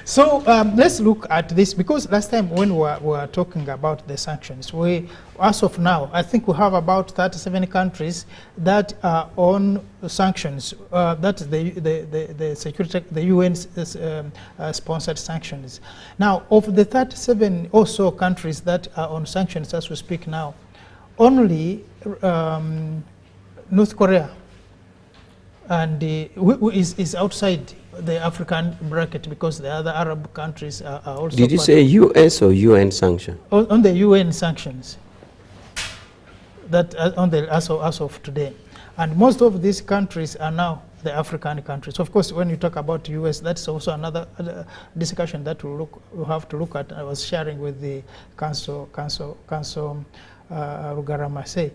So let's look at this, because last time when we were talking about the sanctions, as of now, I think we have about 37 countries that are on sanctions. That's the security, the UN sponsored sanctions. Now, of the 37 or so countries that are on sanctions as we speak now, only North Korea and is outside the African bracket, because the other Arab countries are also. Did you say US or UN sanction? On the UN sanctions, that on the as of today, and most of these countries are now the African countries. Of course, when you talk about US, that's also another discussion that we'll have to look at. I was sharing with the Council Rugaramase.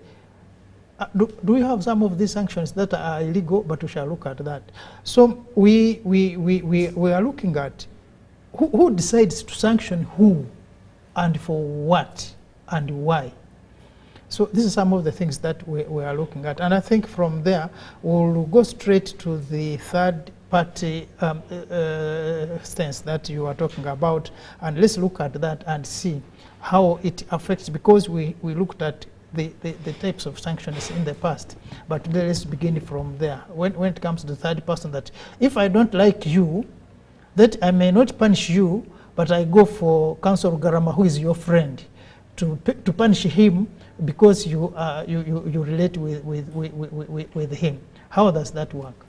Do we have some of these sanctions that are illegal? But we shall look at that. So we are looking at who decides to sanction who, and for what, and why. So this is some of the things that we are looking at. And I think from there, we'll go straight to the third party stance that you are talking about. And let's look at that and see how it affects, because we looked at the types of sanctions in the past. But let's begin from there. When it comes to the third person, that if I don't like you, that I may not punish you, but I go for Council Garama, who is your friend, to punish him because you relate with him. How does that work?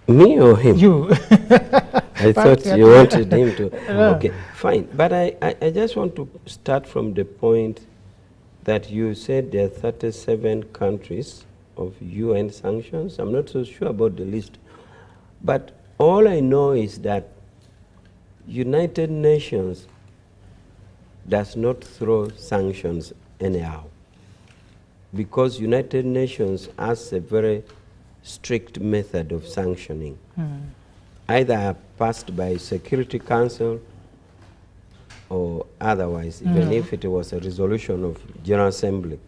Me or him? You. I thought you wanted him to. Okay, fine. But I just want to start from the point that you said there are 37 countries of UN sanctions. I'm not so sure about the list. But all I know is that United Nations does not throw sanctions anyhow, because United Nations has a very strict method of sanctioning, either passed by Security Council or otherwise, even if it was a resolution of General Assembly.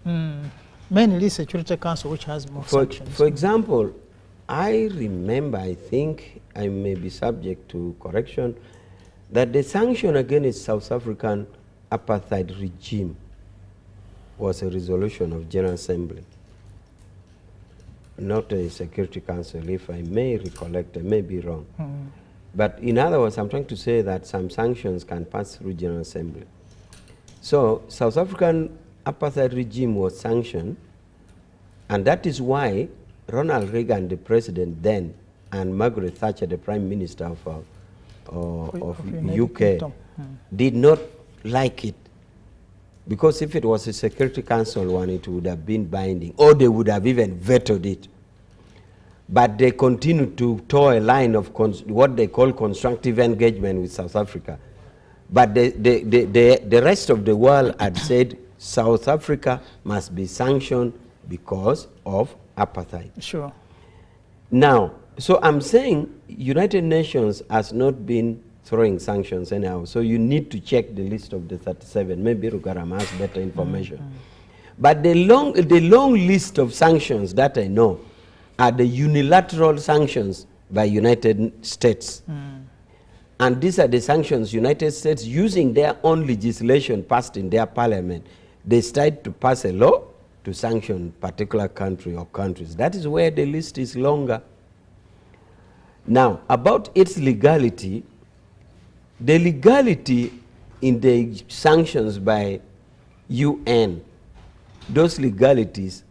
Mainly Security Council, which has more sanctions. For example, I remember, I think I may be subject to correction, that the sanction against South African apartheid regime was a resolution of General Assembly, not a Security Council, if I may recollect. I may be wrong. But in other words, I'm trying to say that some sanctions can pass through General Assembly. So South African apartheid regime was sanctioned, and that is why Ronald Reagan, the president then, and Margaret Thatcher, the prime minister of UK, did not like it. Because if it was a Security Council one, it would have been binding, or they would have even vetoed it. But they continued to toe a line of what they call constructive engagement with South Africa. But the rest of the world had said South Africa must be sanctioned because of apartheid. Sure. Now, so I'm saying United Nations has not been throwing sanctions anyhow, so you need to check the list of the 37. Maybe Rugarama has better information. But the long list of sanctions that I know are the unilateral sanctions by United States. And these are the sanctions United States, using their own legislation passed in their parliament, they started to pass a law to sanction particular country or countries. That is where the list is longer. Now, about its legality, the legality in the sanctions by UN, those legalities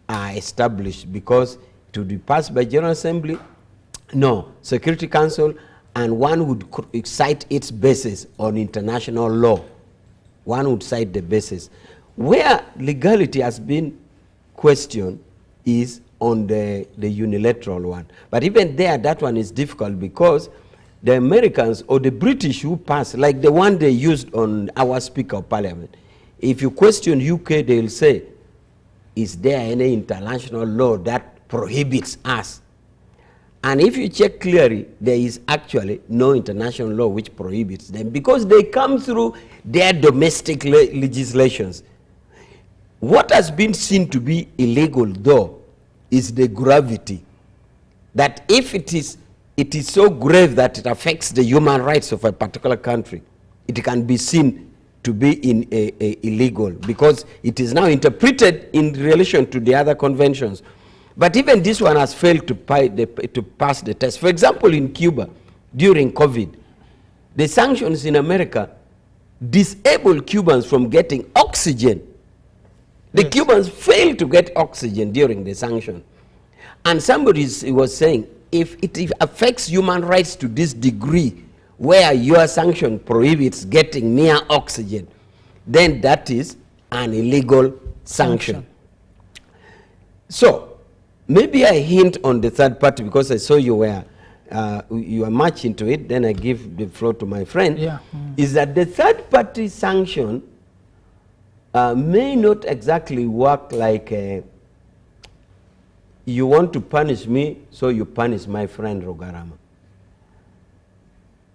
are established because to be passed by General Assembly, no, Security Council, and one would cite its basis on international law. One would cite the basis. Where legality has been questioned is on the unilateral one. But even there, that one is difficult because the Americans or the British who pass, like the one they used on our Speaker of Parliament, if you question UK, they'll say, is there any international law that prohibits us? And if you check clearly, there is actually no international law which prohibits them because they come through their domestic legislations. What has been seen to be illegal, though, is the gravity. That if it is it is so grave that it affects the human rights of a particular country, it can be seen to be illegal, because it is now interpreted in relation to the other conventions. But even this one has failed to pass the test. For example, in Cuba, during COVID, the sanctions in America disabled Cubans from getting oxygen. The Cubans failed to get oxygen during the sanction. And somebody was saying, if it affects human rights to this degree, where your sanction prohibits getting mere oxygen, then that is an illegal sanction. So, maybe I hint on the third party, because I saw you were much into it, then I give the floor to my friend, is that the third party sanction may not exactly work like you want to punish me, so you punish my friend Rugarama.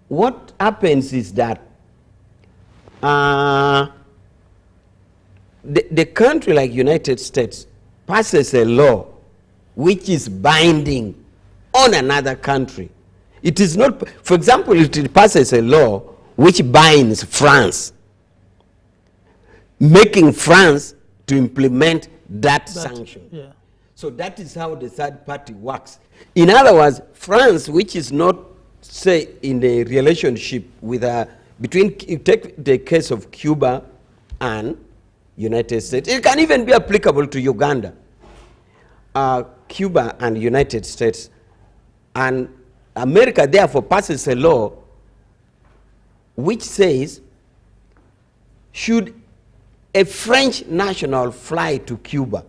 What happens is that the country like United States passes a law which is binding on another country. It is not, for example, it passes a law which binds France, making France to implement that sanction. So that is how the third party works. In other words, France, which is not, say, in a relationship with take the case of Cuba and United States. It can even be applicable to Uganda, Cuba and United States. And America, therefore, passes a law which says, should a French national fly to Cuba,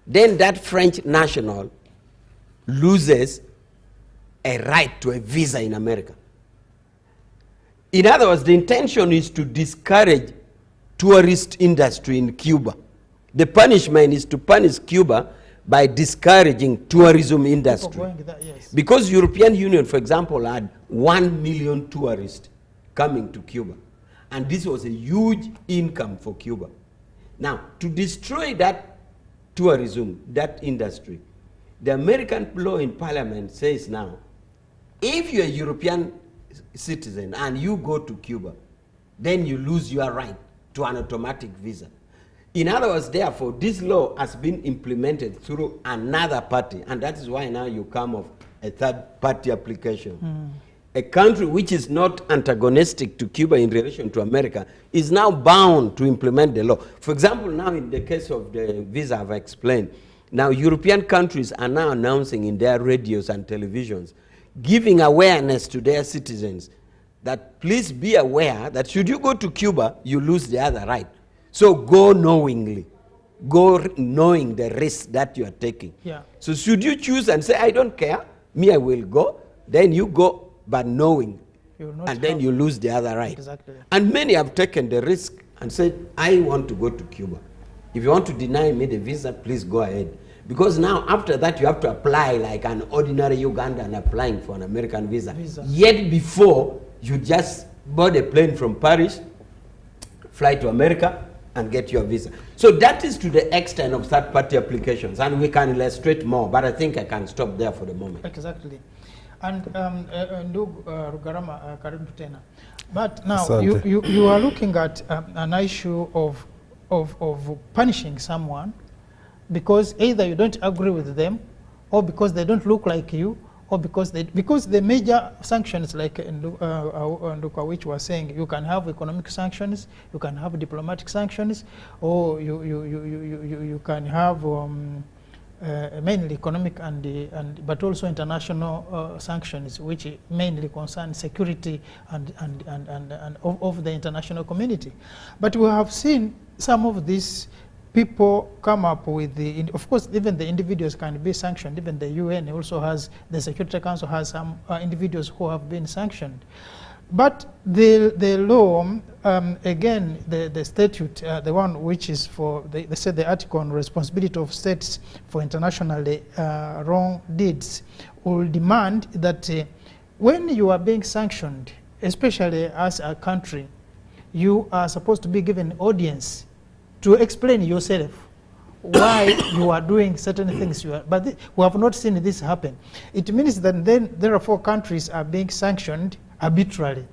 then that French national loses a right to a visa in America. In other words, the intention is to discourage tourist industry in Cuba. The punishment is to punish Cuba by discouraging tourism industry. Because European Union, for example, had 1 million tourists coming to Cuba. And this was a huge income for Cuba. Now, to destroy that tourism, that industry, the American law in Parliament says now, if you're a European citizen and you go to Cuba, then you lose your right to an automatic visa. In other words, therefore, this law has been implemented through another party, and that is why now you come of a third party application. A country which is not antagonistic to Cuba in relation to America is now bound to implement the law. For example, now in the case of the visa I've explained, now European countries are now announcing in their radios and televisions, giving awareness to their citizens that please be aware that should you go to Cuba, you lose the other right. So go knowingly. Go knowing the risk that you are taking. So should you choose and say, I don't care, me I will go, then you go, but knowing, and then you lose the other right. And many have taken the risk and said, I want to go to Cuba. If you want to deny me the visa, please go ahead. Because now, after that, you have to apply like an ordinary Ugandan applying for an American visa. Yet before, you just board a plane from Paris, fly to America, and get your visa. So that is to the extent of third-party applications. And we can illustrate more, but I think I can stop there for the moment. And Rugarama, karibu tena. But now you are looking at an issue of punishing someone because either you don't agree with them, or because they don't look like you, or because the major sanctions, like Nduka, which was saying, you can have economic sanctions, you can have diplomatic sanctions, or you can have mainly economic but also international sanctions, which mainly concern security and of the international community. But we have seen some of these people come up with of course, even the individuals can be sanctioned. Even the UN also has, the Security Council has some individuals who have been sanctioned. But the law, again, the statute, the one which is for, they said the article on responsibility of states for internationally wrong deeds, will demand that when you are being sanctioned, especially as a country, you are supposed to be given audience to explain yourself. why you are doing certain things. But we have not seen this happen. It means that then therefore countries are being sanctioned arbitrarily.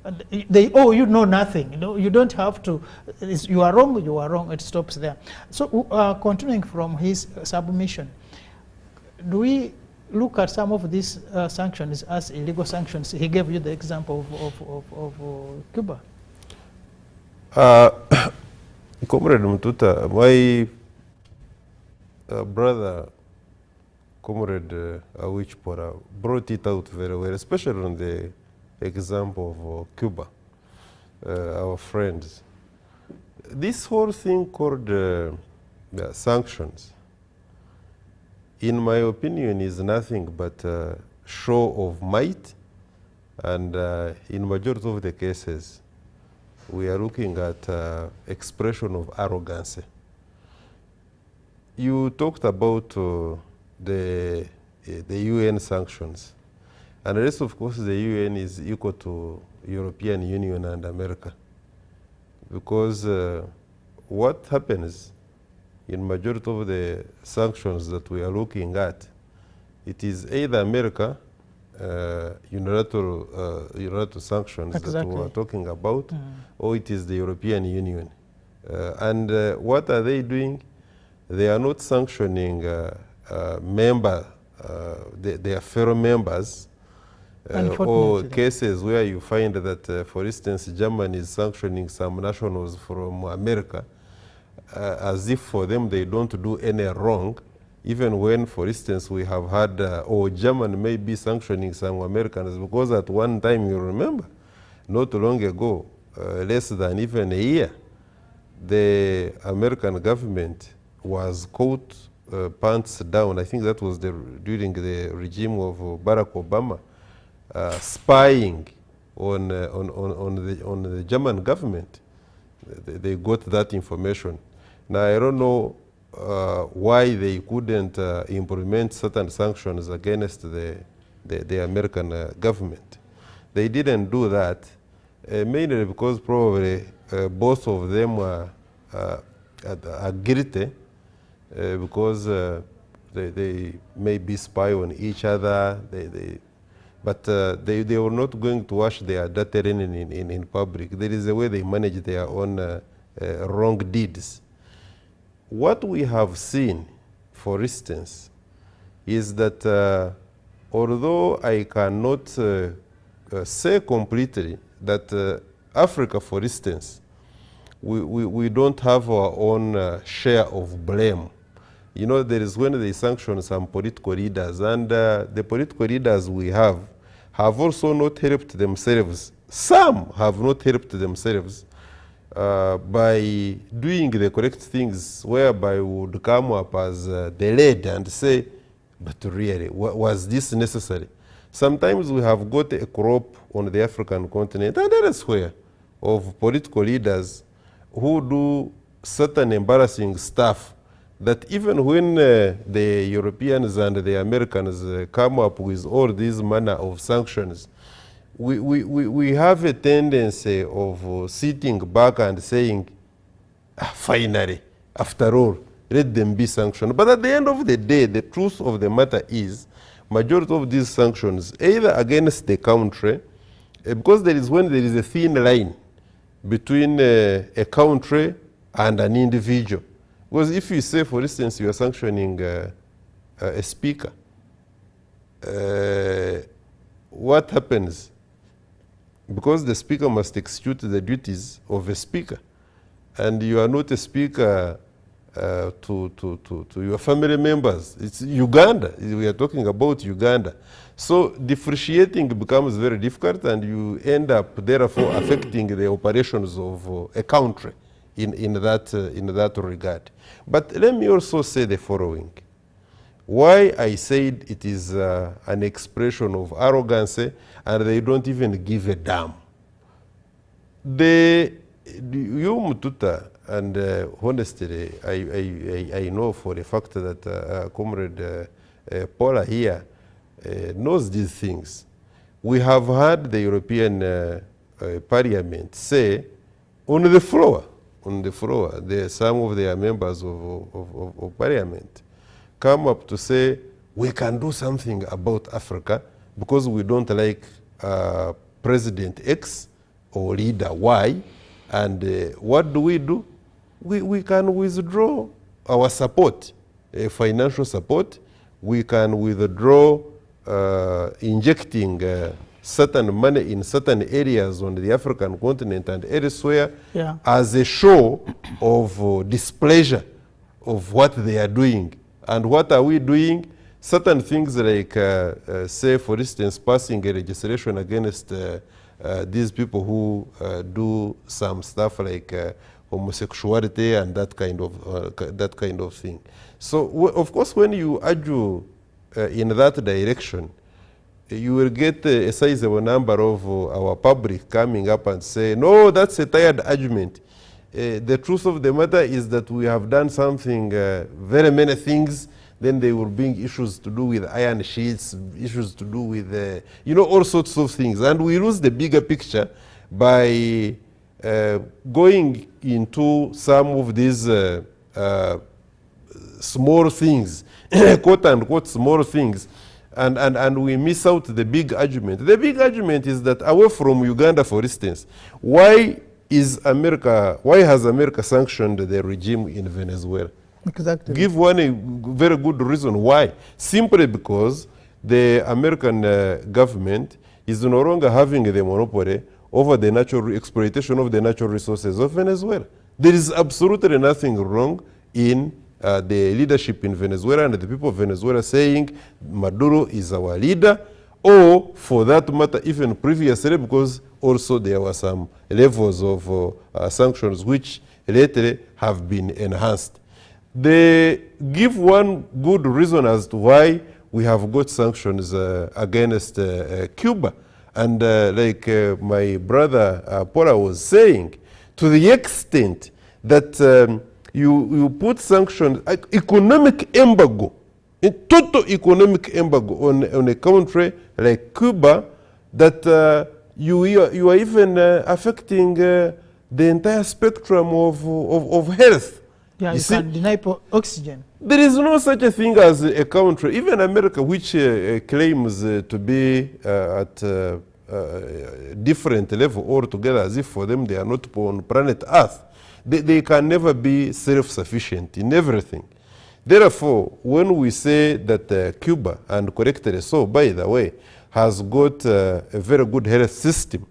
And they owe you know nothing. You don't have to. You are wrong. You are wrong. It stops there. So continuing from his submission, do we look at some of these sanctions as illegal sanctions? He gave you the example of Cuba. Comrade Mtuta, my brother, Comrade Awichpora, brought it out very well, especially on the example of Cuba, our friends. This whole thing called sanctions, in my opinion, is nothing but a show of might, and in majority of the cases, we are looking at expression of arrogance. You talked about the UN sanctions. And the rest, of course, the UN is equal to European Union and America. Because what happens in majority of the sanctions that we are looking at, it is either America, unilateral sanctions that we are talking about, or it is the European Union. And what are they doing? They are not sanctioning their fellow members, or cases where you find that, for instance, Germany is sanctioning some nationals from America, as if for them they don't do any wrong, even when, for instance, we have had, or Germany may be sanctioning some Americans, because at one time, you remember, not long ago, less than even a year, the American government was caught pants down. I think that was during the regime of Barack Obama, spying on the German government. They got that information. Now, I don't know why they couldn't implement certain sanctions against the American government. They didn't do that, mainly because probably both of them were guilty, because they may be spy on each other, but they were not going to wash their dirty linen in public. There is a way they manage their own wrong deeds. What we have seen, for instance, is that although I cannot say completely that Africa, for instance, we don't have our own share of blame. You know, there is when they sanction some political leaders, and the political leaders we have also not helped themselves. Some have not helped themselves by doing the correct things, whereby we would come up as the lead and say, but really, was this necessary? Sometimes we have got a crop on the African continent and elsewhere of political leaders who do certain embarrassing stuff that even when the Europeans and the Americans come up with all these manner of sanctions, we have a tendency of sitting back and saying, finally, after all, let them be sanctioned. But at the end of the day, the truth of the matter is, majority of these sanctions, either against the country, because when there is a thin line between a country and an individual. Because if you say, for instance, you are sanctioning a speaker, what happens? Because the speaker must execute the duties of a speaker, and you are not a speaker to your family members. It's Uganda. We are talking about Uganda. So differentiating becomes very difficult, and you end up therefore affecting the operations of a country in that regard. But let me also say the following. Why I said it is an expression of arrogance, and they don't even give a damn. You Mututa, and honestly, I know for a fact that Comrade Paula here knows these things. We have had the European Parliament say on the floor on the floor, some of their members of parliament come up to say, we can do something about Africa because we don't like President X or leader Y. And what do? We can withdraw our support, financial support. We can withdraw injecting certain money in certain areas on the African continent and elsewhere as a show of displeasure of what they are doing. And what are we doing? Certain things like, say, for instance, passing a legislation against these people who do some stuff like homosexuality and that kind of thing. So, of course, when you argue in that direction, you will get a sizable number of our public coming up and say, no, that's a tired argument. The truth of the matter is that we have done something, very many things. Then they will bring issues to do with iron sheets, issues to do with, all sorts of things. And we lose the bigger picture by going into some of these small things, quote unquote small things, and we miss out the big argument. The big argument is that away from Uganda, for instance, why has America sanctioned the regime in Venezuela? Exactly. Give one a very good reason why. Simply because the American government is no longer having the monopoly over the natural exploitation of the natural resources of Venezuela. There is absolutely nothing wrong in the leadership in Venezuela and the people of Venezuela saying Maduro is our leader, or for that matter even previously, because also there were some levels of sanctions which lately have been enhanced. They give one good reason as to why we have got sanctions against Cuba. And like my brother Paula was saying, to the extent that you put sanctions, economic embargo, a total economic embargo on a country like Cuba, that you are even affecting the entire spectrum of health. Yeah, you can deny oxygen. There is no such a thing as a country, even America, which claims to be at a different level altogether, as if for them they are not on planet Earth. They can never be self-sufficient in everything. Therefore, when we say that Cuba, and correctly so, by the way, has got a very good health system,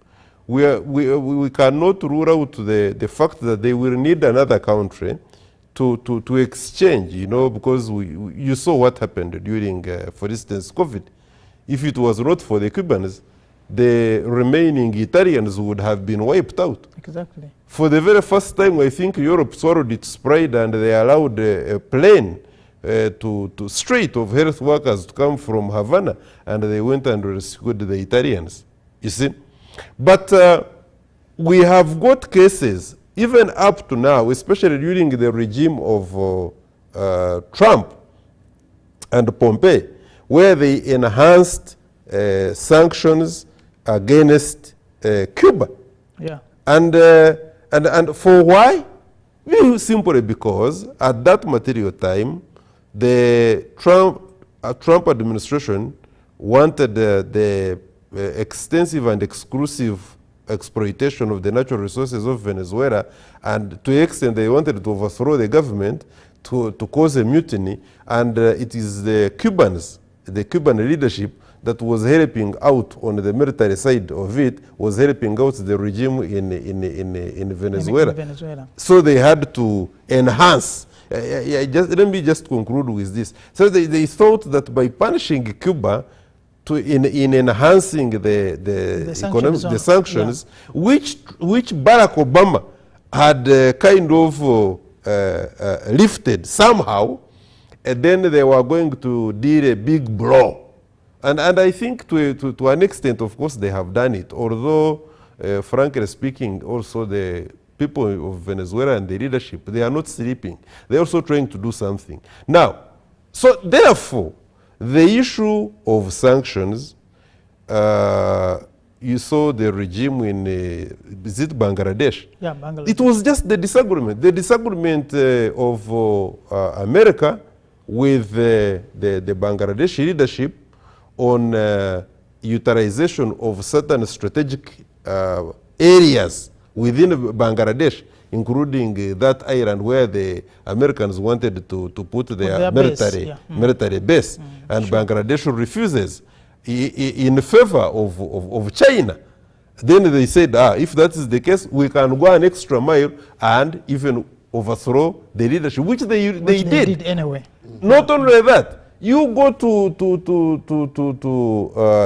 we cannot rule out the fact that they will need another country to exchange, because you saw what happened during, for instance, COVID. If it was not for the Cubans, the remaining Italians would have been wiped out. Exactly. For the very first time, I think Europe swallowed its pride and they allowed a plane straight of health workers to come from Havana, and they went and rescued the Italians, you see. But we have got cases, even up to now, especially during the regime of Trump and Pompeo, where they enhanced sanctions against Cuba. Yeah. And for why? Simply because at that material time, the Trump administration wanted the extensive and exclusive exploitation of the natural resources of Venezuela, and to the extent they wanted to overthrow the government, to cause a mutiny, and it is the Cuban leadership that was helping out on the military side of it, was helping out the regime in Venezuela. So they had to enhance. Let me just conclude with this. So they thought that by punishing Cuba, in enhancing the sanctions, yeah, which Barack Obama had kind of lifted somehow, and then they were going to deal a big blow. And I think to an extent, of course, they have done it, although, frankly speaking, also the people of Venezuela and the leadership, they are not sleeping. They're also trying to do something. Now, so therefore, the issue of sanctions you saw the regime in, is it Bangladesh? Yeah, Bangladesh. It was just the disagreement of America with the Bangladeshi leadership on utilization of certain strategic areas within Bangladesh, including that island where the Americans wanted to put their military base, and Bangladesh refuses in favor of China. Then they said, if that is the case, we can go an extra mile and even overthrow the leadership, which they did anyway. Not only that, you go to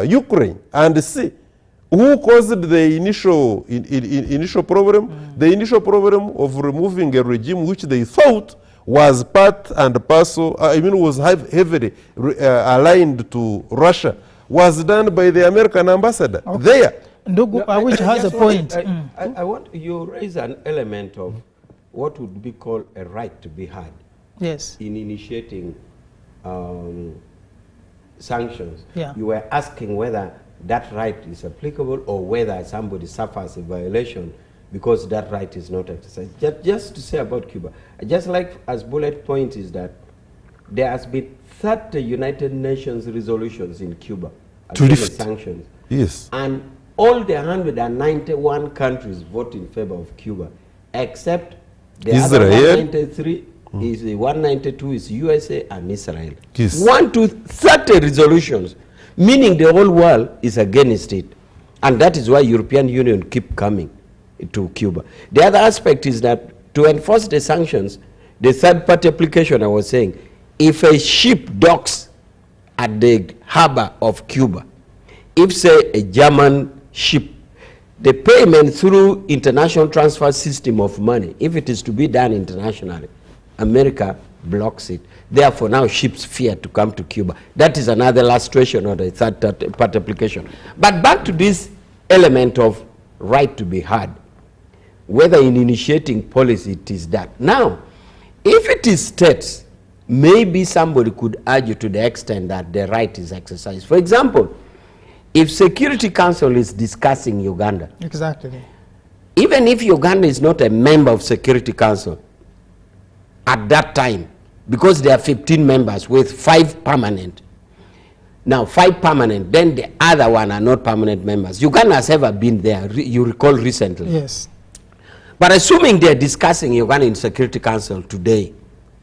Ukraine and see who caused the initial problem. The initial problem of removing a regime which they thought was part and parcel, was heavily aligned to Russia, was done by the American ambassador there. Ndugu, which has a point. I want you raise an element of what would be called a right to be heard. Yes. In initiating sanctions. Yeah. You were asking whether that right is applicable or whether somebody suffers a violation because that right is not exercised. Just to say about Cuba, just like as bullet point is that there has been 30 United Nations resolutions in Cuba against sanctions. Yes. And all the 191 countries vote in favor of Cuba, except the other 193 is 192 is USA and Israel. Yes. 1 to 30 resolutions, meaning the whole world is against it. And that is why European Union keep coming to Cuba. The other aspect is that to enforce the sanctions, the third party application I was saying, if a ship docks at the harbor of Cuba, if say a German ship, the payment through international transfer system of money, if it is to be done internationally, America blocks it. Therefore, now ships fear to come to Cuba. That is another illustration of the third part application. But back to this element of right to be heard, whether in initiating policy it is that. Now, if it is states, maybe somebody could argue to the extent that the right is exercised. For example, if Security Council is discussing Uganda, exactly, even if Uganda is not a member of Security Council at that time, because there are 15 members with 5 permanent. Now 5 permanent, then the other one are not permanent members. Uganda has ever been there, you recall recently. Yes. But assuming they're discussing Uganda in Security Council today,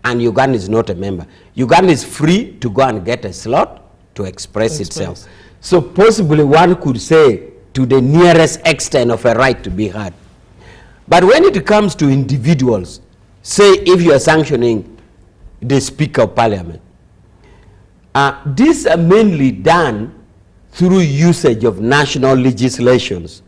and Uganda is not a member, Uganda is free to go and get a slot to express itself. So possibly one could say to the nearest extent of a right to be heard. But when it comes to individuals, say if you are sanctioning the Speaker of Parliament, these are mainly done through usage of national legislations.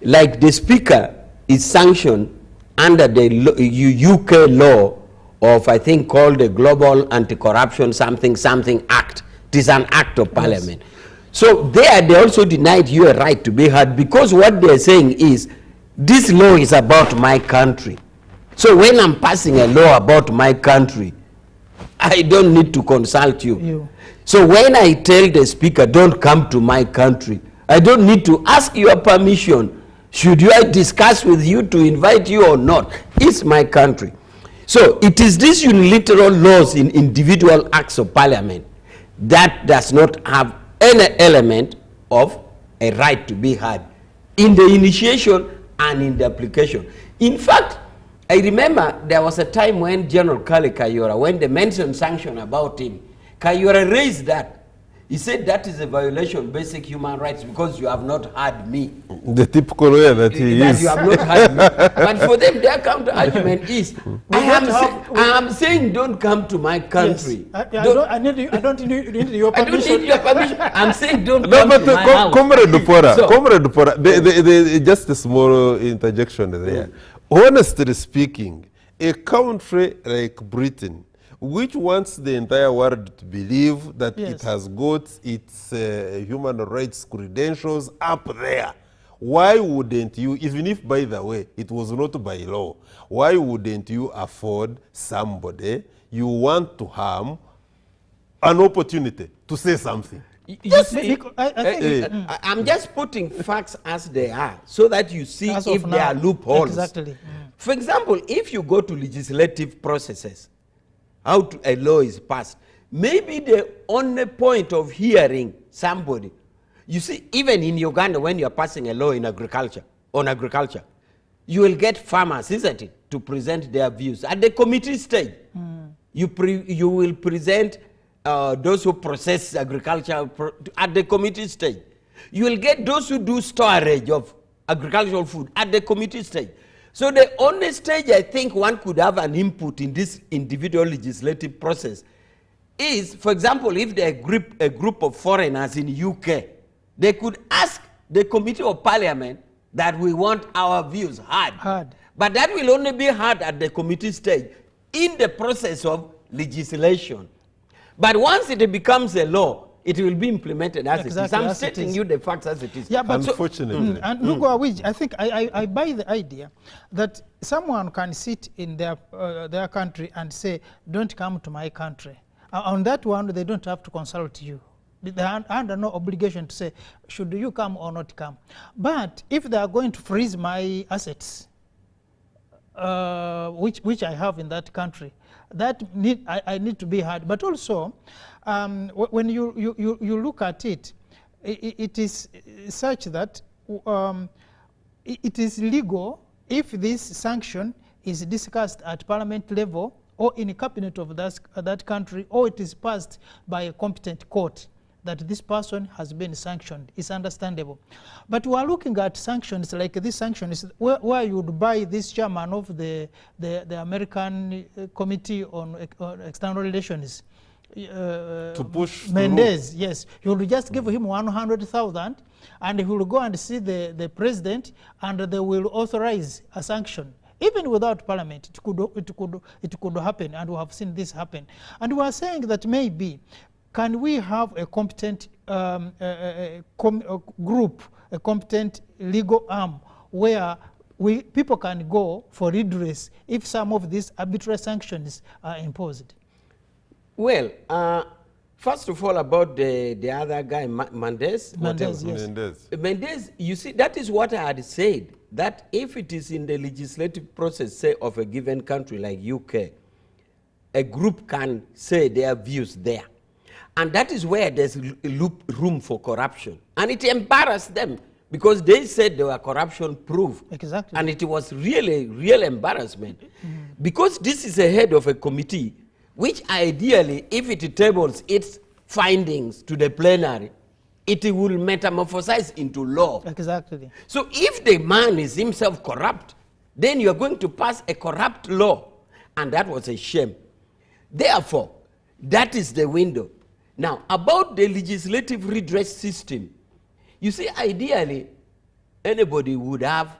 Like the Speaker is sanctioned under the UK law of, I think, called the Global Anti-Corruption something Act. It is an act of Parliament. Yes. So there they also denied you a right to be heard, because what they're saying is this law is about my country. So when I'm passing a law about my country, I don't need to consult you. So when I tell the Speaker, don't come to my country, I don't need to ask your permission. Should I discuss with you to invite you or not? It's my country. So it is these unilateral laws in individual acts of Parliament that does not have any element of a right to be heard in the initiation and in the application. In fact, I remember there was a time when General Kale Kayihura, when they mentioned sanction about him, Kayihura raised that. He said that is a violation of basic human rights because you have not heard me. The typical way that he is. You have not heard me. But for them, their counter argument is, I am saying don't come to my country. Yes. I don't need your permission. I don't need your permission. I'm saying don't come to my house. Comrade Dupora, just a small interjection there. Honestly speaking, a country like Britain, which wants the entire world to believe that it has got its human rights credentials up there, why wouldn't you, even if, by the way, it was not by law, why wouldn't you afford somebody you want to harm an opportunity to say something? You see, I think I'm just putting facts as they are so that you see As if of there now. are loopholes. Exactly. For example, if you go to legislative processes, how a law is passed, maybe the only point of hearing somebody, you see, even in Uganda, when you're passing a law in agriculture, on agriculture, you will get farmers, isn't it, to present their views. At the committee stage, you will present those who process agriculture at the committee stage. You will get those who do storage of agricultural food at the committee stage. So the only stage I think one could have an input in this individual legislative process is, for example, if there a group of foreigners in UK, they could ask the Committee of Parliament that we want our views heard. But that will only be heard at the committee stage in the process of legislation. But once it becomes a law, it will be implemented as it is. I'm stating you the facts as it is. Yeah, but unfortunately. And Ndugu Awiji, I think I buy the idea that someone can sit in their country and say, don't come to my country. On that one, they don't have to consult you. They are under no obligation to say, should you come or not come. But if they are going to freeze my assets, which I have in that country, that I need to be heard. But also, when you look at it, it is such that it is legal if this sanction is discussed at parliament level or in a cabinet of that country, or it is passed by a competent court that this person has been sanctioned. It's understandable. But we are looking at sanctions like this sanctions where you would buy this chairman of the American Committee on External Relations, to push Mendez, yes. You will just give him 100,000 and he will go and see the president and they will authorize a sanction. Even without parliament, it could happen, and we have seen this happen. And we are saying that maybe, can we have a competent group, a competent legal arm, where people can go for redress if some of these arbitrary sanctions are imposed? Well, first of all, about the other guy, Mendez. Mendez, yes. Mendez, you see, that is what I had said, that if it is in the legislative process, say, of a given country like UK, a group can say their views there. And that is where there's room for corruption. And it embarrassed them because they said they were corruption proof. Exactly. And it was really real embarrassment. Because this is a head of a committee, which ideally, if it tables its findings to the plenary, it will metamorphosize into law. Exactly. So if the man is himself corrupt, then you're going to pass a corrupt law. And that was a shame. Therefore, that is the window. Now, about the legislative redress system, you see, ideally, anybody would have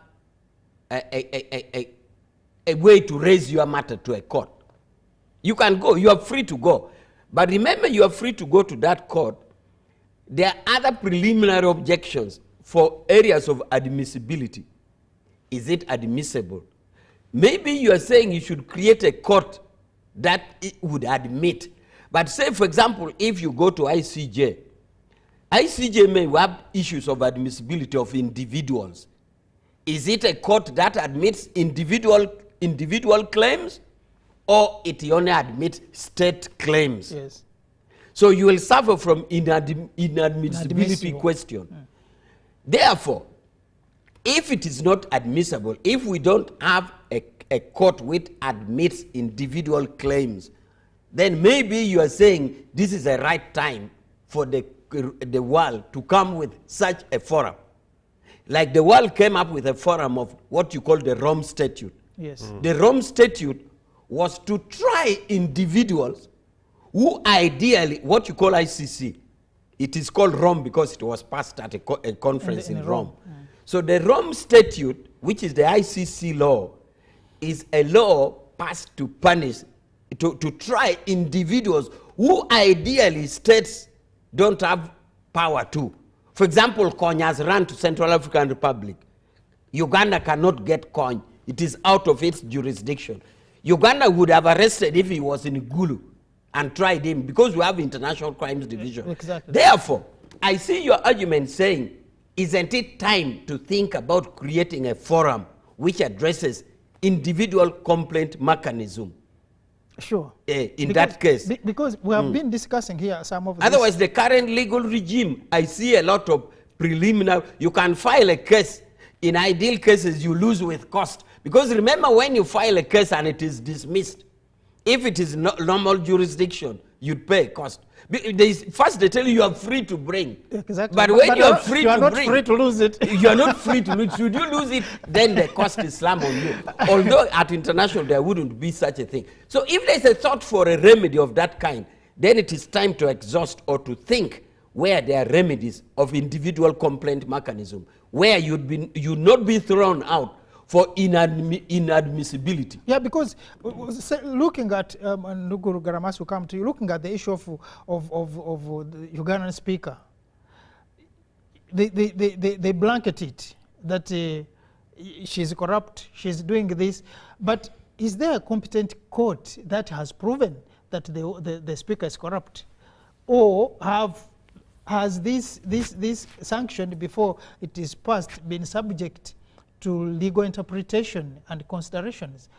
a way to raise your matter to a court. You can go, you are free to go. But remember, you are free to go to that court. There are other preliminary objections for areas of admissibility. Is it admissible? Maybe you are saying you should create a court that it would admit. But say, for example, if you go to ICJ, ICJ may have issues of admissibility of individuals. Is it a court that admits individual claims, or it only admits state claims? Yes. So you will suffer from inadmissibility question. Therefore, if it is not admissible, if we don't have a court which admits individual claims, then maybe you are saying this is a right time for the world to come with such a forum. Like the world came up with a forum of what you call the Rome Statute. Yes. The Rome Statute was to try individuals who ideally, what you call ICC, it is called Rome because it was passed at a conference in Rome. So the Rome Statute, which is the ICC law, is a law passed to punish, to try individuals who ideally states don't have power to. For example, coin has run to Central African Republic. Uganda cannot get coin. It is out of its jurisdiction. Uganda would have arrested if he was in Gulu and tried him because we have International Crimes Division. Exactly. Therefore, I see your argument saying, isn't it time to think about creating a forum which addresses individual complaint mechanism? Sure. In that case. Because we have been discussing here some of Otherwise, the current legal regime, I see a lot of preliminary. You can file a case. In ideal cases, you lose with cost. Because remember, when you file a case and it is dismissed, if it is normal jurisdiction, you'd pay cost. First, they tell you are free to bring. Exactly. But when you are free you are to not bring, free to lose it. you are not free to lose. Should you lose it, then the cost is slammed on you. Although at international, there wouldn't be such a thing. So if there's a thought for a remedy of that kind, then it is time to exhaust or to think where there are remedies of individual complaint mechanism, where you'd not be thrown out for inadmissibility. Yeah, because looking at, Nuguru Garamasu come to you, looking at the issue of the Ugandan speaker, they blanket it that she's corrupt, she's doing this, but is there a competent court that has proven that the speaker is corrupt? Or has this sanction before it is passed been subject to legal interpretation and considerations?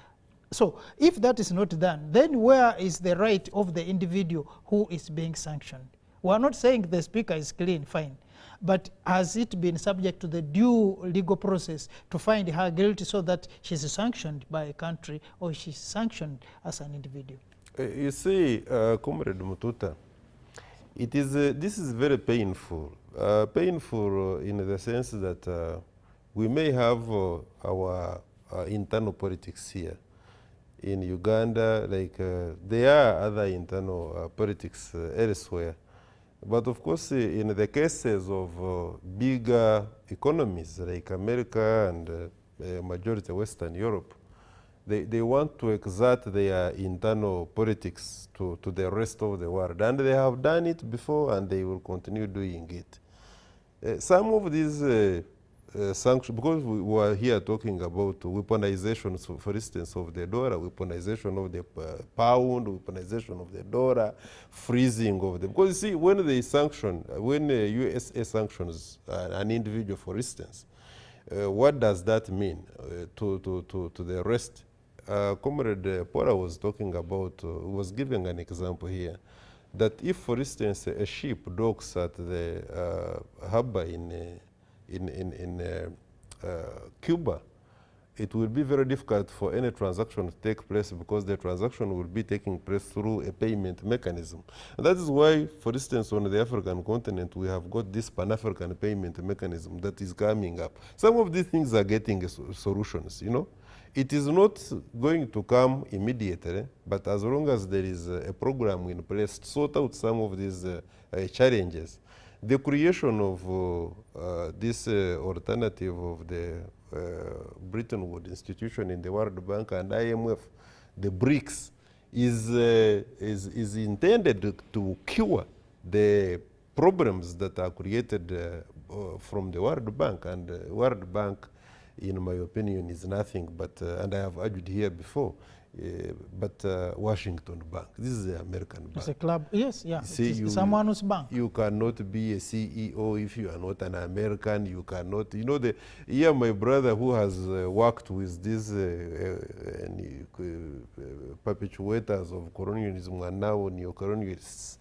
So if that is not done, then where is the right of the individual who is being sanctioned? We are not saying the speaker is clean, fine, but has it been subject to the due legal process to find her guilty so that she's sanctioned by a country or she's sanctioned as an individual? You see, Comrade Mututa, it is, this is very painful. Painful in the sense that we may have our internal politics here in Uganda, like there are other internal politics elsewhere. But of course, in the cases of bigger economies like America and majority Western Europe, they want to exert their internal politics to the rest of the world. And they have done it before and they will continue doing it. Some of these sanctions, because we were here talking about weaponization, so for instance, of the dollar, weaponization of the pound, weaponization of the dollar, freezing of the, because you see, when they sanction, when USA sanctions an individual, for instance, what does that mean to the rest? Comrade Pora was talking about, was giving an example here, that if, for instance, a ship docks at the harbor in Cuba, it will be very difficult for any transaction to take place because the transaction will be taking place through a payment mechanism. And that is why, for instance, on the African continent, we have got this Pan-African payment mechanism that is coming up. Some of these things are getting solutions, you know. It is not going to come immediately, but as long as there is a program in place to sort out some of these challenges, the creation of this alternative of the Bretton Woods institution in the World Bank and IMF, the BRICS, is intended to cure the problems that are created from the World Bank. And the World Bank, in my opinion, is nothing but, and I have argued here before, but Washington Bank. This is the American bank. It's a club, yes, yeah. See, It's someone who's bank. You cannot be a CEO if you are not an American. You cannot, you know, here my brother who has worked with these perpetuators of colonialism and now neo-colonialists,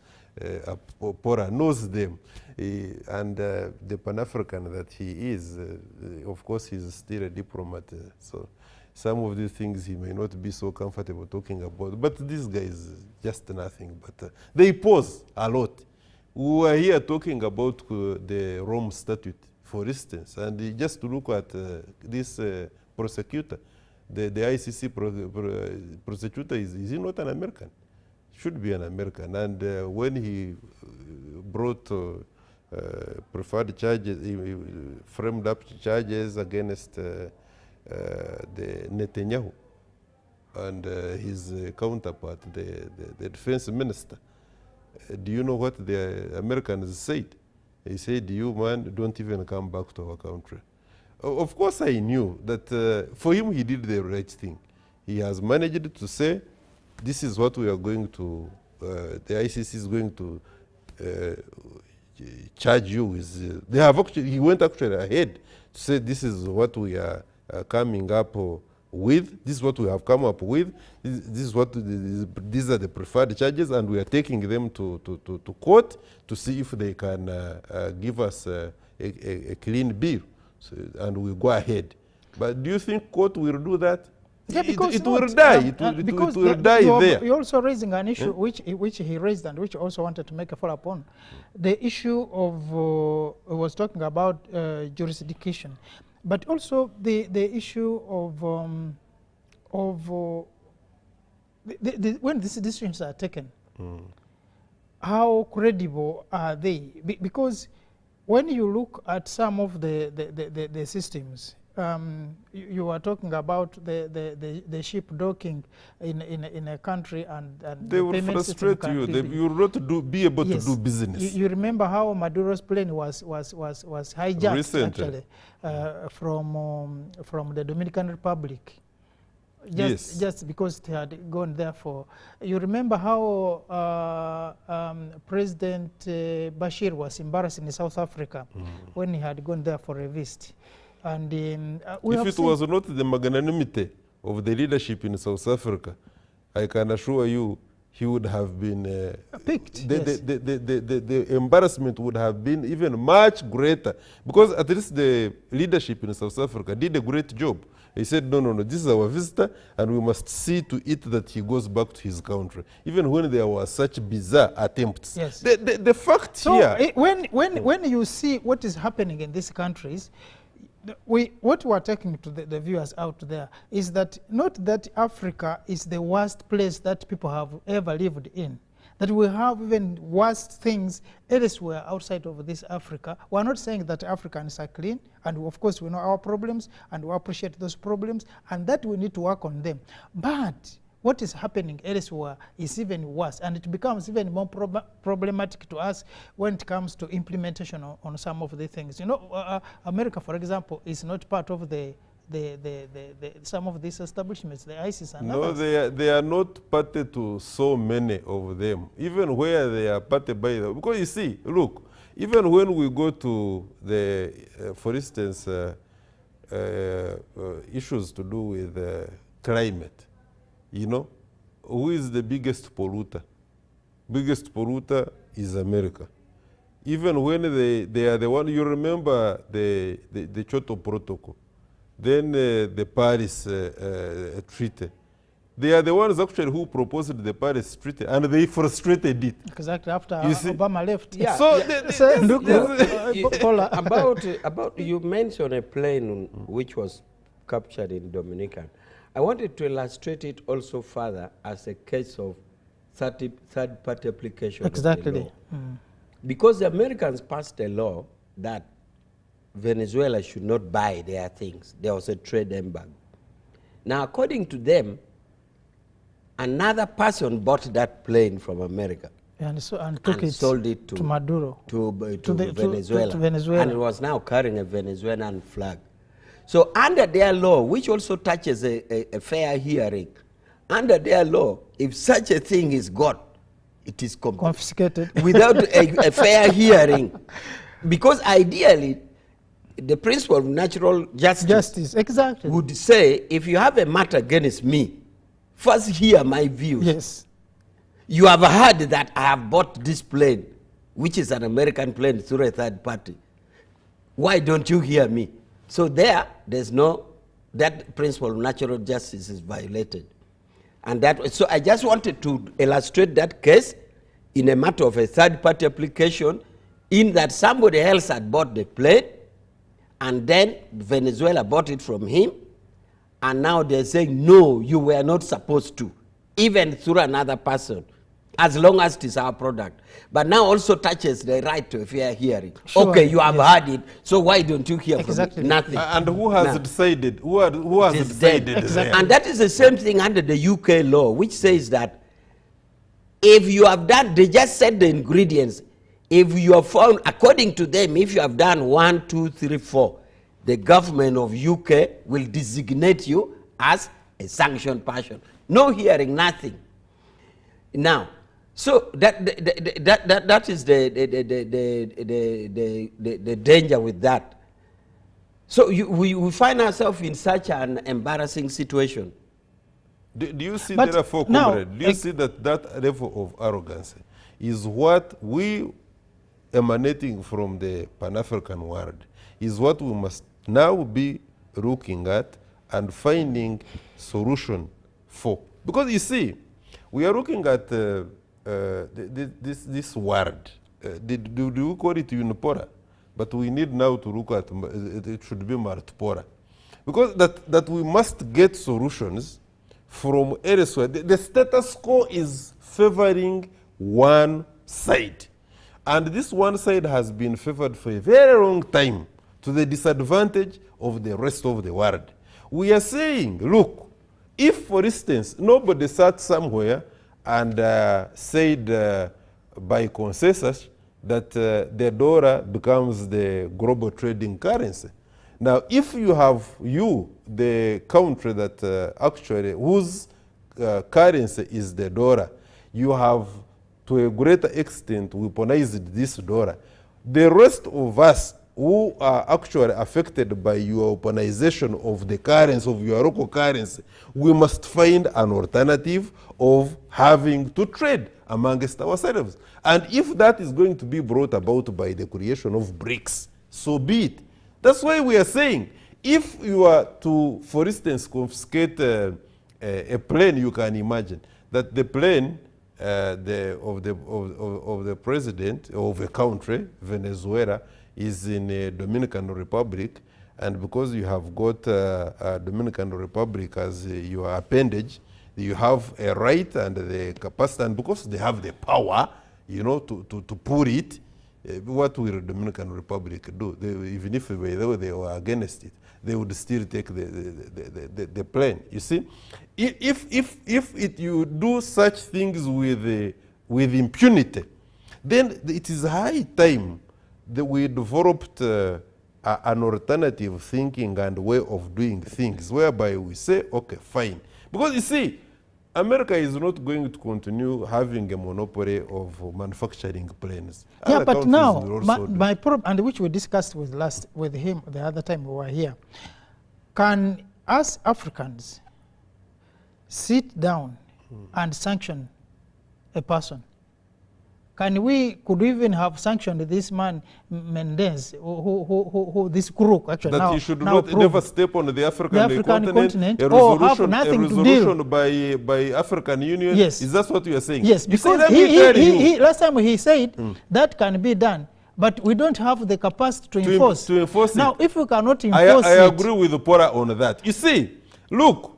Pora knows them, and the Pan-African that he is, of course, he's still a diplomat. So some of these things he may not be so comfortable talking about, but this guy is just nothing. But they pose a lot. We are here talking about the Rome Statute, for instance, and just to look at this prosecutor, the ICC prosecutor, is he not an American? Should be an American. And when he brought preferred charges, he framed up charges against the Netanyahu and his counterpart, the defense minister. Do you know what the Americans said? He said, "You man, don't even come back to our country." Of course I knew that for him he did the right thing. He has managed to say, this is what we are going to, the ICC is going to charge you with. They have actually, he went actually ahead to say this is what we are coming up with. This is what we have come up with. This is what these are the preferred charges, and we are taking them to court to see if they can give us a clean bill, so, and we go ahead. But do you think court will do that? Yeah, because it will die. It will die there. You're also raising an issue which he raised and which also wanted to make a follow-up on. The issue of, was talking about jurisdiction, but also the issue of when these decisions are taken, how credible are they? Because when you look at some of the systems, you are talking about the ship docking in a country and they will frustrate you. You will not be able to do business. You remember how Maduro's plane was hijacked recently from the Dominican Republic. Just because they had gone there for. You remember how President Bashir was embarrassed in South Africa when he had gone there for a visit. And if it was not the magnanimity of the leadership in South Africa, I can assure you he would have been picked. The embarrassment would have been even much greater, because at least the leadership in South Africa did a great job. He said, no, this is our visitor, and we must see to it that he goes back to his country, even when there were such bizarre attempts. Yes. The fact so here... when you see what is happening in these countries, what we're taking to the viewers out there is that not that Africa is the worst place that people have ever lived in, that we have even worse things elsewhere outside of this Africa. We're not saying that Africans are clean, and of course we know our problems and we appreciate those problems and that we need to work on them. But what is happening elsewhere is even worse, and it becomes even more problematic to us when it comes to implementation on some of the things. You know, America, for example, is not part of some of these establishments, the ISIS and others. No, they are not party to so many of them, even where they are party by them. Because you see, look, even when we go to the, for instance, issues to do with climate, you know, who is the biggest polluter? Biggest polluter is America. Even when they are the one, you remember the Kyoto Protocol, then the Paris Treaty. They are the ones actually who proposed the Paris Treaty, and they frustrated it. Exactly, after Obama left. Yeah. So about you mentioned a plane which was captured in Dominican. I wanted to illustrate it also further as a case of third-party application. Exactly. Of the law. Because the Americans passed a law that Venezuela should not buy their things. There was a trade embargo. Now, according to them, another person bought that plane from America and sold it to Maduro, to Venezuela. To Venezuela. And it was now carrying a Venezuelan flag. So under their law, which also touches a fair hearing, under their law, if such a thing is got, it is confiscated without a fair hearing. Because ideally, the principle of natural justice exactly would say, if you have a matter against me, first hear my views. Yes. You have heard that I have bought this plane, which is an American plane, through a third party. Why don't you hear me? So there's no, that principle of natural justice is violated. And so I just wanted to illustrate that case in a matter of a third-party application, in that somebody else had bought the plane, and then Venezuela bought it from him, and now they're saying, no, you were not supposed to, even through another person, as long as it is our product. But now also touches the right to a fair hearing. Sure, okay, you have heard it, so why don't you hear from it? Nothing. And who has decided? Who has decided? Exactly. And that is the same thing under the UK law, which says that if you have done, they just said the ingredients. If you have found, according to them, if you have done 1, 2, 3, 4, the government of UK will designate you as a sanctioned person. No hearing, nothing. Now, So that is the danger with that. So we find ourselves in such an embarrassing situation. Do you see, But therefore, now, comrade, do you see that that level of arrogance is what we, emanating from the Pan-African world, is what we must now be looking at and finding solution for? Because you see, we are looking at this world. Do we call it unipora? But we need now to look at, it should be multipora. Because that we must get solutions from elsewhere. The status quo is favoring one side. And this one side has been favored for a very long time to the disadvantage of the rest of the world. We are saying, look, if, for instance, nobody sat somewhere and said by consensus that the dollar becomes the global trading currency. Now, if you have the country that actually whose currency is the dollar, you have to a greater extent weaponized this dollar. The rest of us who are actually affected by your weaponization of the currency, of your local currency, we must find an alternative of having to trade amongst ourselves. And if that is going to be brought about by the creation of BRICS, so be it. That's why we are saying, if you are to, for instance, confiscate a plane, you can imagine that the plane of the president of a country, Venezuela, is in a Dominican Republic, and because you have got a Dominican Republic as your appendage, you have a right and the capacity, and because they have the power, you know, to put it. What will the Dominican Republic do? Even if they were against it, they would still take the plane. You see, if you do such things with impunity, then it is high time that we developed an alternative thinking and way of doing things, whereby we say, okay, fine. Because you see, America is not going to continue having a monopoly of manufacturing planes. Yeah, Other but now, countries will also do. my problem, and which we discussed with him the other time we were here, can us Africans sit down and sanction a person? Could we even have sanctioned this man Mendez, who this crook actually that now he should now never step on the African continent, a or have resolution, nothing a to deal. resolution by African Union. Yes. Is that what you are saying? Yes, You see, because let me tell you. he last time he said that can be done, but we don't have the capacity to enforce. To enforce now, it. if we cannot enforce I agree with Pora on that. You see, look,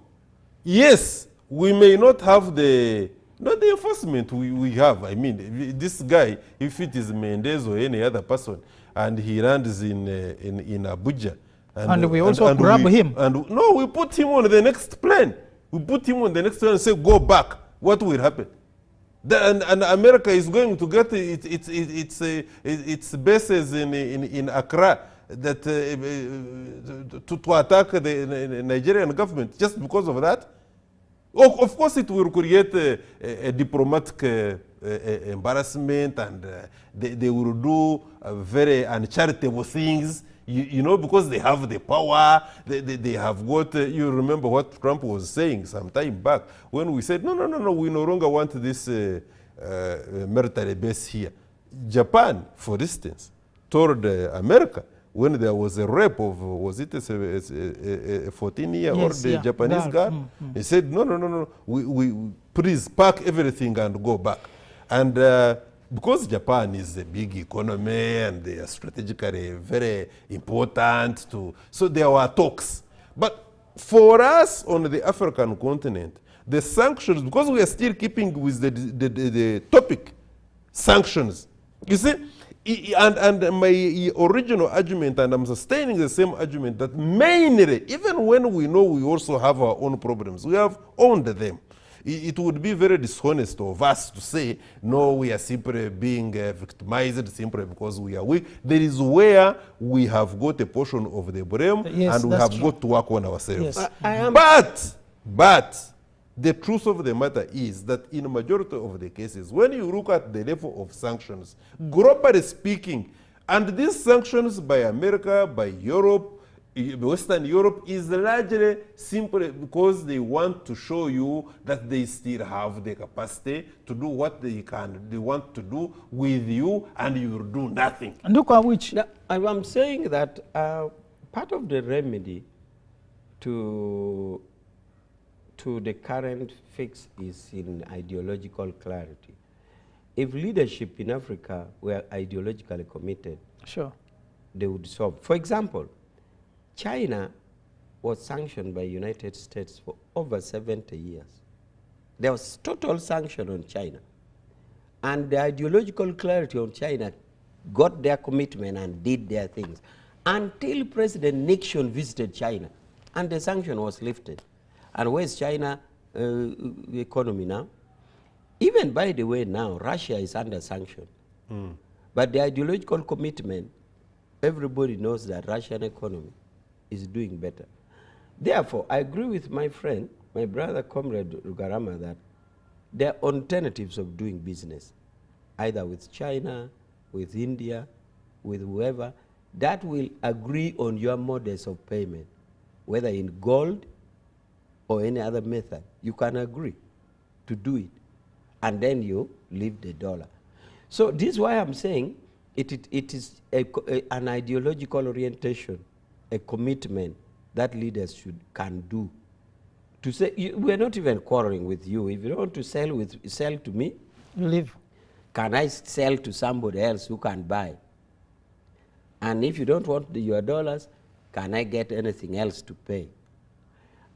yes, we may not have the enforcement we have. I mean, this guy, if it is Mendez or any other person, and he lands in Abuja, and we also grab him. And no, we put him on the next plane. We put him on the next plane and say, go back. What will happen? And America is going to get its bases in Accra that to attack the Nigerian government just because of that. Of course, it will create a diplomatic embarrassment, and they will do very uncharitable things, you know, because they have the power. They have got, you remember what Trump was saying some time back when we said, no, we no longer want this military base here. Japan, for instance, told America, when there was a rape of, was it a 14-year-old Japanese girl? He said, no, we please pack everything and go back. And because Japan is a big economy and they are strategically very important, so there were talks. But for us on the African continent, the sanctions, because we are still keeping with the topic, sanctions, you see, and my original argument, and I'm sustaining the same argument, that mainly, even when we know we also have our own problems, we have owned them. It would be very dishonest of us to say, no, we are simply being victimized simply because we are weak. There is where we have got a portion of the blame, yes, and we have got to work on ourselves. Yes. But The truth of the matter is that in a majority of the cases, when you look at the level of sanctions, globally speaking, and these sanctions by America, by Europe, Western Europe, is largely simply because they want to show you that they still have the capacity to do what they want to do with you, and you will do nothing. And look at which. Now, I'm saying that part of the remedy to the current fix is in ideological clarity. If leadership in Africa were ideologically committed, Sure. they would solve. For example, China was sanctioned by the United States for over 70 years. There was total sanction on China. And the ideological clarity on China got their commitment and did their things until President Nixon visited China and the sanction was lifted. And where's China economy now? Even, by the way, now Russia is under sanction. But the ideological commitment, everybody knows that Russian economy is doing better. Therefore, I agree with my friend, my brother, Comrade Rugarama, that there are alternatives of doing business, either with China, with India, with whoever, that will agree on your models of payment, whether in gold or any other method. You can agree to do it, and then you leave the dollar. So this is why I'm saying it is an ideological orientation, a commitment that leaders can do. To say, we're not even quarreling with you. If you don't want to sell to me, Leave. can I sell to somebody else who can buy? And if you don't want your dollars, can I get anything else to pay?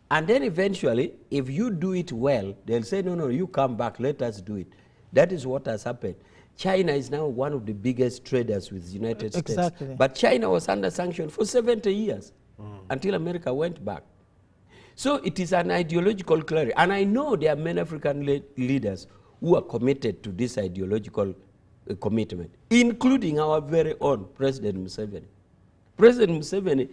And then eventually, if you do it well, they'll say, no, no, you come back, let us do it. That is what has happened. China is now one of the biggest traders with the United States. Exactly. But China was under sanction for 70 years until America went back. So it is an ideological clarity. And I know there are many African leaders who are committed to this ideological commitment, including our very own President Museveni. President Museveni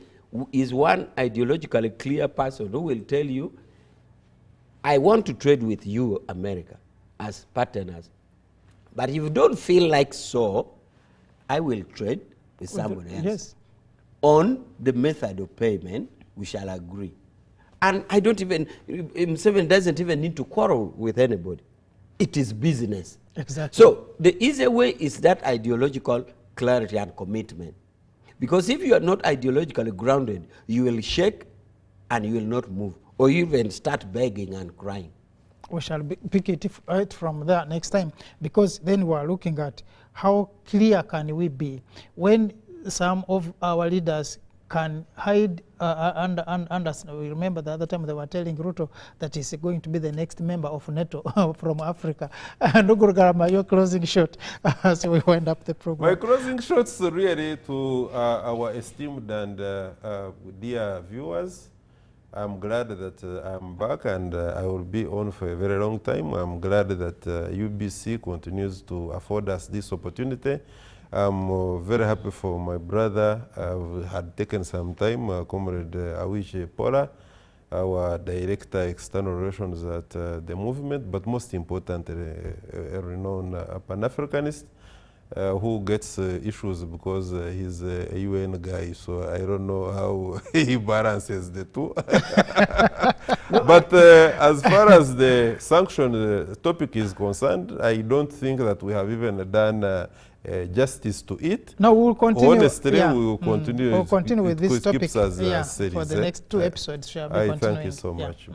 is one ideologically clear person who will tell you, I want to trade with you, America, as partners. But if you don't feel like so, I will trade with someone else. Yes. On the method of payment, we shall agree. And I don't even, Museveni doesn't even need to quarrel with anybody. It is business. Exactly. So the easy way is that ideological clarity and commitment. Because if you are not ideologically grounded, you will shake and you will not move, or you even start begging and crying. We shall pick it right from there next time, because then we are looking at how clear can we be when some of our leaders can hide under. We remember the other time they were telling Ruto that he's going to be the next member of NATO from Africa. And Ugurugarama, your closing shot as we wind up the program. My closing shots really to our esteemed and dear viewers. I'm glad that I'm back, and I will be on for a very long time. I'm glad that UBC continues to afford us this opportunity. I'm very happy for my brother. Had taken some time, Comrade Awiche Pola, our Director External Relations at the movement, but most importantly, a renowned Pan-Africanist who gets issues because he's a UN guy, so I don't know how he balances the two. But as far as the sanction topic is concerned, I don't think that we have even done justice to it. No, we will continue. Honestly, we will continue. We'll continue with this topic series, for the next two episodes. Shall be continuing. Thank you so much,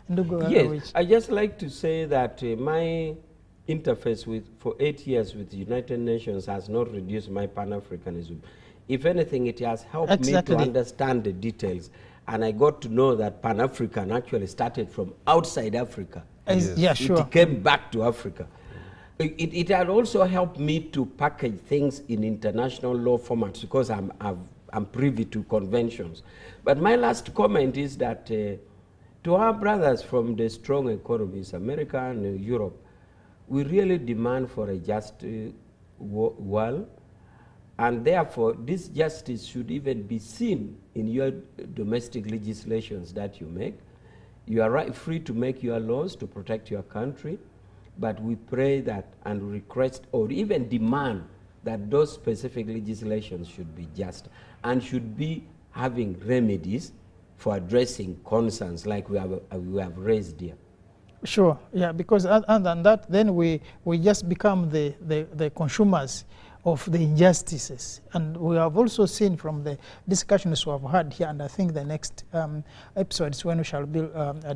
bro. Yes, I just like to say that my interface for 8 years with the United Nations has not reduced my Pan-Africanism. If anything, it has helped me to understand the details. And I got to know that Pan-African actually started from outside Africa. Yes. Yeah, sure. It came back to Africa. It had also helped me to package things in international law formats because I'm privy to conventions. But my last comment is that to our brothers from the strong economies, America and Europe, we really demand for a just world, and therefore this justice should even be seen in your domestic legislations that you make. You are right, free to make your laws to protect your country, but we pray that and request or even demand that those specific legislations should be just and should be having remedies for addressing concerns like we have raised here. Sure, yeah, because other than that, then we just become the consumers of the injustices. And we have also seen from the discussions we have had here, and I think the next episodes when we shall be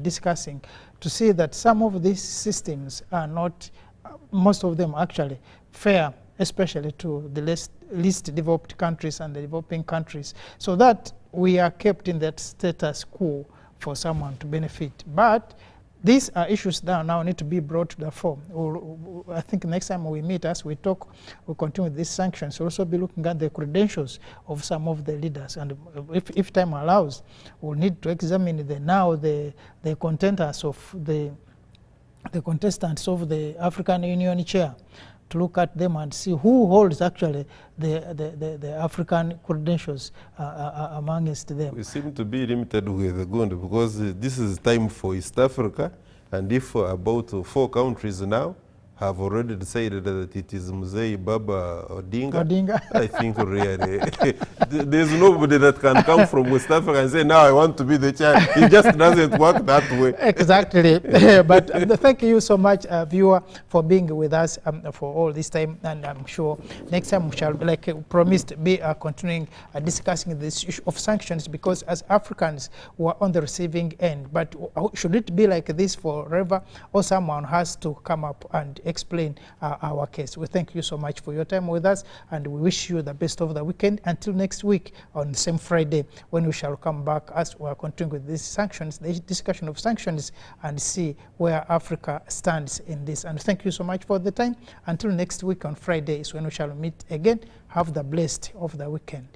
discussing, to see that some of these systems are not, most of them actually, fair, especially to the least developed countries and the developing countries, so that we are kept in that status quo for someone to benefit. But these are issues that now need to be brought to the fore. I think next time we meet, as we talk, we'll continue with these sanctions. We'll also be looking at the credentials of some of the leaders. And if time allows, we'll need to examine the contenders of the contestants of the African Union chair, to look at them and see who holds actually the African credentials amongst them. We seem to be limited with the Gund because this is time for East Africa, and if about 4 countries now have already decided that it is Mzee Baba Odinga. I think really there's nobody that can come from West Africa and say, now I want to be the chair. It just doesn't work that way. Exactly. But thank you so much, viewer, for being with us for all this time. And I'm sure next time we shall, like promised, be continuing discussing this issue of sanctions, because as Africans, we're on the receiving end. But should it be like this forever, or someone has to come up and explain our case? We thank you so much for your time with us, and we wish you the best of the weekend until next week on the same Friday, when we shall come back as we are continuing with these sanctions, the discussion of sanctions, and see where Africa stands in this. And thank you so much for the time. Until next week on Friday is when we shall meet again. Have the blessed of the weekend.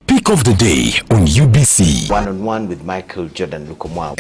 Pick of the day on UBC. One-on-one with Michael Jordan Lukomwao.